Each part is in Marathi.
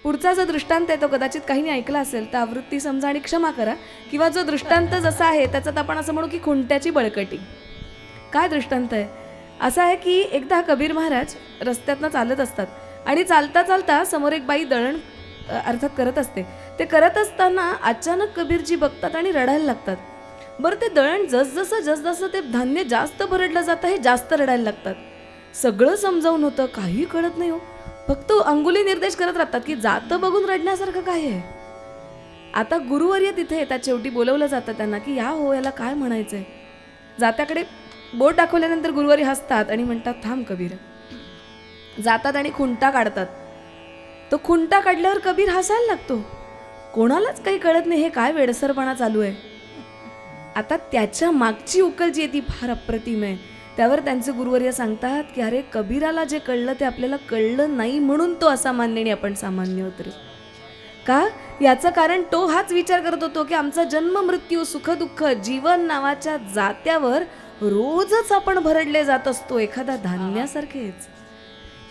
पुढचा जो दृष्टांत आहे तो कदाचित काहींनी ऐकला असेल तर आवृत्ती समजा आणि क्षमा करा, किंवा जो दृष्टांत जसा आहे त्याच्यात आपण असं म्हणू की खुंट्याची बळकटी. काय दृष्टांत आहे? असा आहे की एकदा कबीर महाराज रस्त्यातनं चालत असतात आणि चालता चालता समोर एक बाई दळण अर्थात करत असते. ते करत असताना अचानक कबीरजी बघतात आणि रडायला लागतात. बरं, ते दळण जसजसं ते धान्य जास्त भरडलं जातं हे जास्त रडायला लागतात. सगळं समजावून होतं, काही कळत नाही हो. फक्त अंगुली निर्देश करत राहतात की जातं बघून रडण्यासारखं काय आहे. आता गुरुवर्य तिथे येतात, शेवटी बोलवलं जातं त्यांना की या हो, याला काय म्हणायचंय. जात्याकडे बोट दाखवल्यानंतर गुरुवर्य हसतात आणि म्हणतात थांब कबीर. जातात आणि खुंटा काढतात. तो खुंटा काढल्यावर कबीर हसायला लागतो. कोणालाच काही कळत नाही हे काय वेडसरपणा चालू आहे. आता त्याच्या मागची उकल जी आहे ती फार अप्रतिम आहे. त्यावर त्यांचे गुरुवर्य सांगतात की अरे, कबीराला जे कळलं ते आपल्याला कळलं नाही म्हणून तो असामान्य आणि आपण सामान्य होतो. का? याचं कारण तो हाच विचार करत होतो की आमचा जन्म मृत्यू सुखदुःख जीवन नावाच्या जात्यावर रोजच आपण भरडले जात असतो एखाद्या धान्यासारखेच.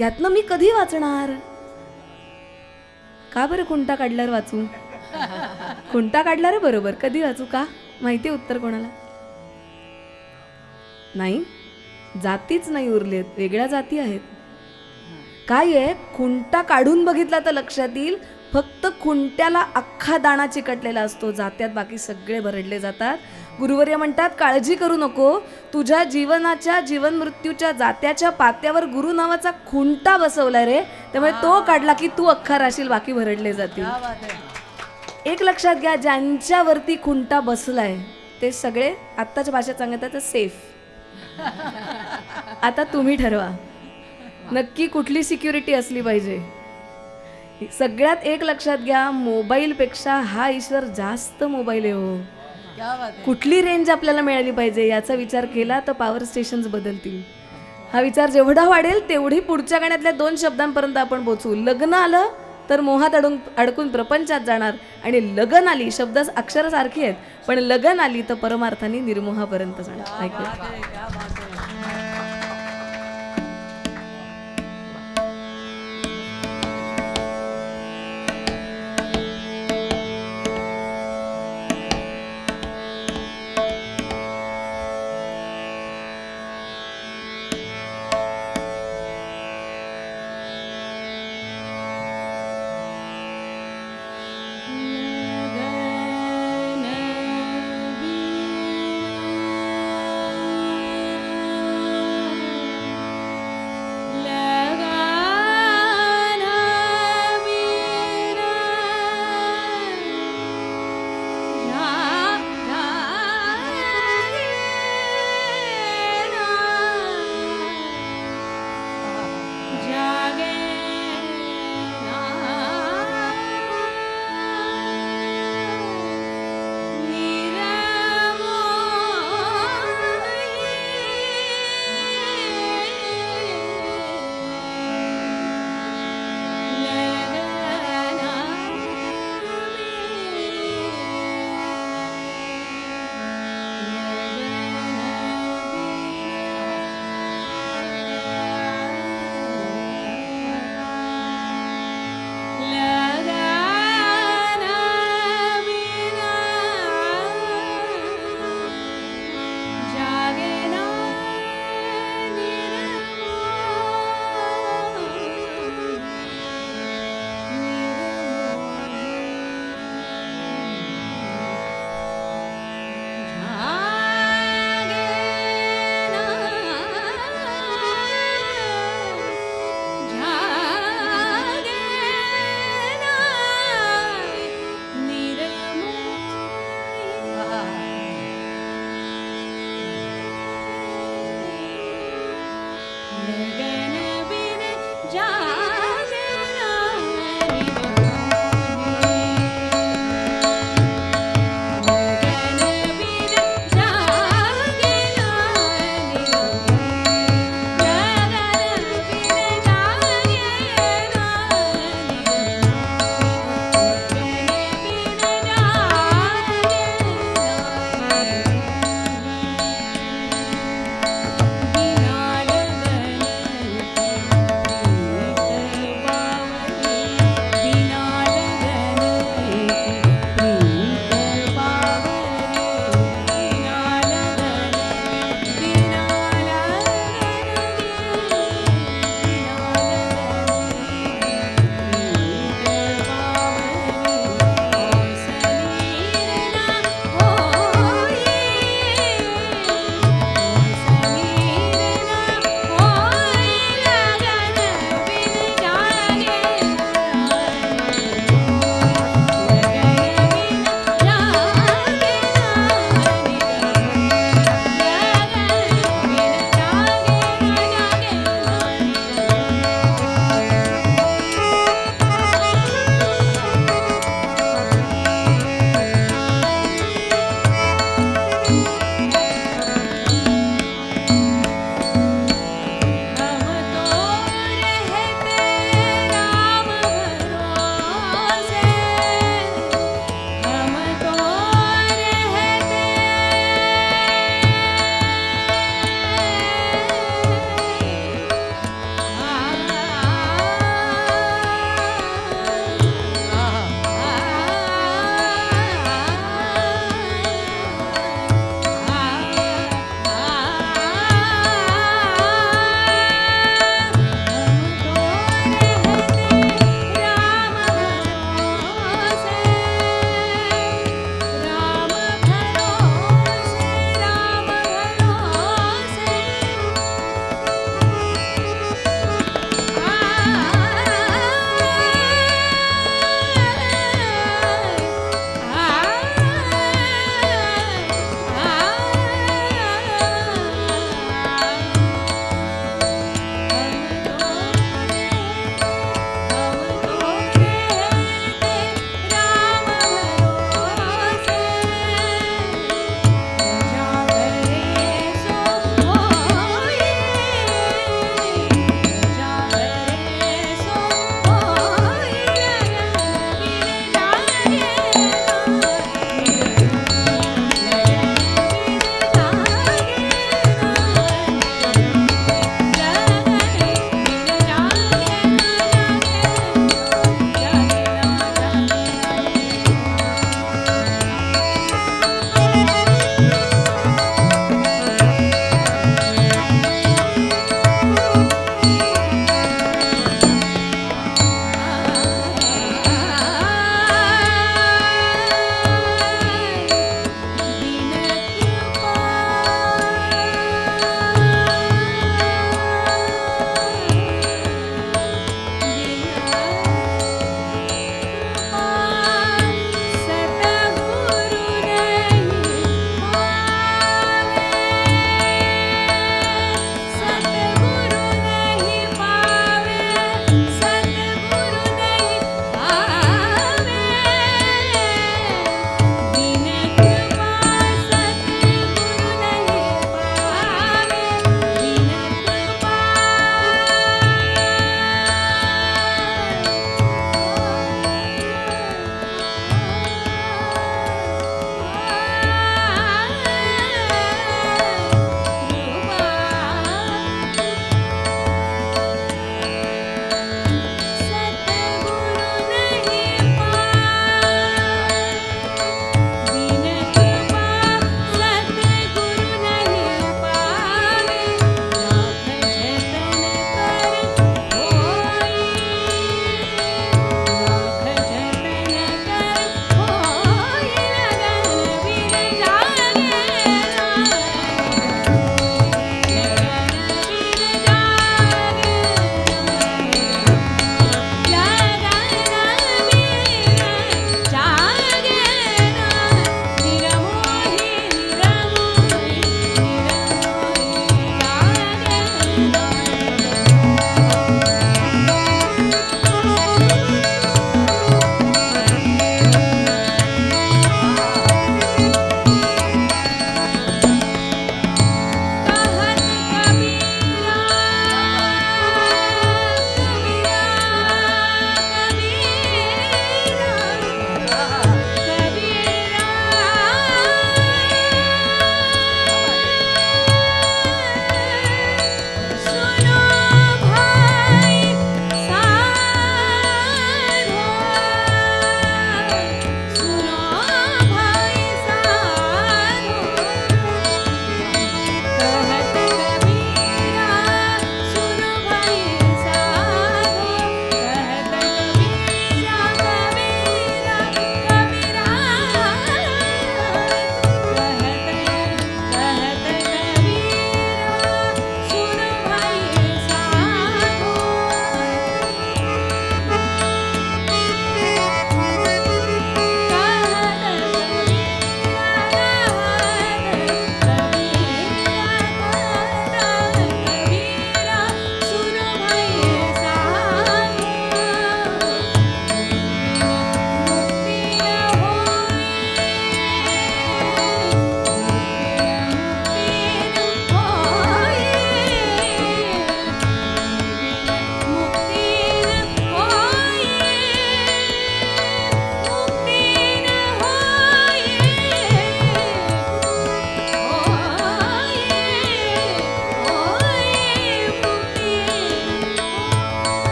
यातनं मी कधी वाचणार? का बरं खुंटा काढल्यावर वाचू? खुंटा काढल्यावर बरोबर, कधी वाचू? का माहिती उत्तर कोणाला? नाही, जातीच नाही उरलेत, वेगळ्या जाती आहेत. काय आहे, खुंटा काढून बघितला तर लक्षात येईल फक्त खुंट्याला अख्खा दाणा चिकटलेला असतो, जात्यात बाकी सगळे भरडले जातात. गुरुवर्य म्हणतात काळजी करू नको, तुझ्या जीवनाच्या जीवन मृत्यूच्या जात्याच्या पात्यावर गुरु नावाचा खुंटा बसवलाय रे, त्यामुळे तो काढला की तू अख्खा राशील, बाकी भरडले जातील. एक लक्षात घ्या, ज्यांच्यावरती खुंटा बसलाय ते सगळे आत्ताच्या भाषेत सांगतात सेफ. आता तुम्ही ठरवा नक्की कुठली सिक्युरिटी असली पाहिजे. सगळ्यात एक लक्षात घ्या, मोबाईल पेक्षा हा ईश्वर जास्त मोबाईल आहे हो. कुठली रेंज आपल्याला मिळाली पाहिजे याचा विचार केला तर पॉवर स्टेशन्स बदलतील. हा विचार जेवढा वाढेल तेवढी पुढच्या गाण्यातल्या 2 शब्दांपर्यंत आपण पोहोचू. लग्न आलं तर मोहात अडकून प्रपंचात जाणार, आणि लगन आली, शब्द अक्षर सारखी आहेत पण लगन आली तर परमार्थाने निर्मोहापर्यंत जाणार. ऐकूया.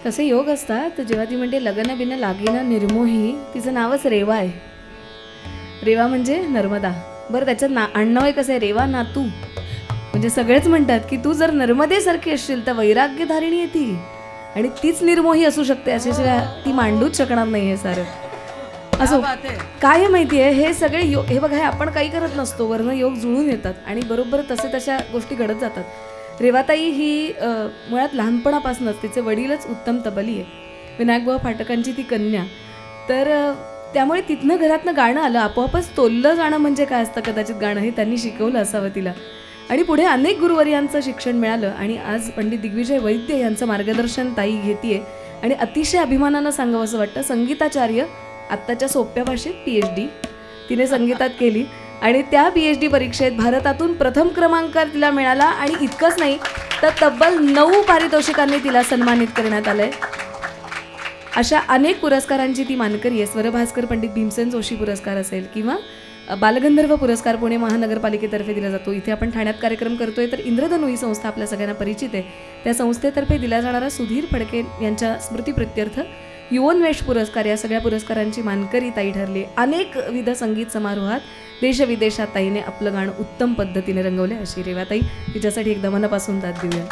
तसे योग असतात. जेव्हा ती म्हणते लगन बिन लागीन निर्मोही, तिचं नावच रेवा आहे. रेवा म्हणजे नर्मदा. बरं, त्याच्यात आडनाव कसं आहे, रेवा नातू. म्हणजे सगळेच म्हणतात की तू जर नर्मदेसारखी असशील तर वैराग्यधारिणी आहे ती, आणि तीच निर्मोही असू शकते, अशाशिवाय ती मांडूच शकणार नाही हे सारं. असो, काय माहिती आहे, हे सगळे योग, हे बघा, हे आपण काही करत नसतो, वर्ण योग जुळून येतात आणि बरोबर तसे तशा गोष्टी घडत जातात. रेवाताई ही मुळात लहानपणापासूनच, तिचे वडीलच उत्तम तबली आहे, विनायकबुवा फाटकांची ती कन्या. तर त्यामुळे तिथनं घरातनं गाणं आलं, आपोआपच तोललं जाणं म्हणजे काय असतं कदाचित गाणं, हे त्यांनी शिकवलं असावं तिला. आणि पुढे अनेक गुरुवर्यांचं शिक्षण मिळालं आणि आज पंडित दिग्विजय वैद्य यांचं मार्गदर्शन ताई घेतीये. आणि अतिशय अभिमानानं सांगावं असं वाटतं, संगीताचार्य, आत्ताच्या सोप्या भाषेत PhD तिने संगीतात केली आणि त्या PhD परीक्षेत भारतातून प्रथम क्रमांक तिला मिळाला. आणि इतकंच नाही तर तब्बल 9 पारितोषिकांनी तिला सन्मानित करण्यात आलंय. अशा अनेक पुरस्कारांची ती मानकरी आहे. स्वरभास्कर पंडित भीमसेन जोशी पुरस्कार असेल किंवा बालगंधर्व पुरस्कार पुणे महानगरपालिकेतर्फे दिला जातो. इथे आपण ठाण्यात कार्यक्रम करतोय तर इंद्रधनु ही संस्था आपल्या सगळ्यांना परिचित आहे. त्या संस्थेतर्फे दिला जाणारा सुधीर फडके यांच्या स्मृतिप्रित्यर्थ युवनवेश पुरस्कार, या सगळ्या पुरस्कारांची मानकरी ताई ठरली. अनेक विविध संगीत समारोहात देशविदेशात ताईने आपलं गाणं उत्तम पद्धतीने रंगवले. अशी रेवाताई, तिच्यासाठी एकदा मनापासून दाद देऊया.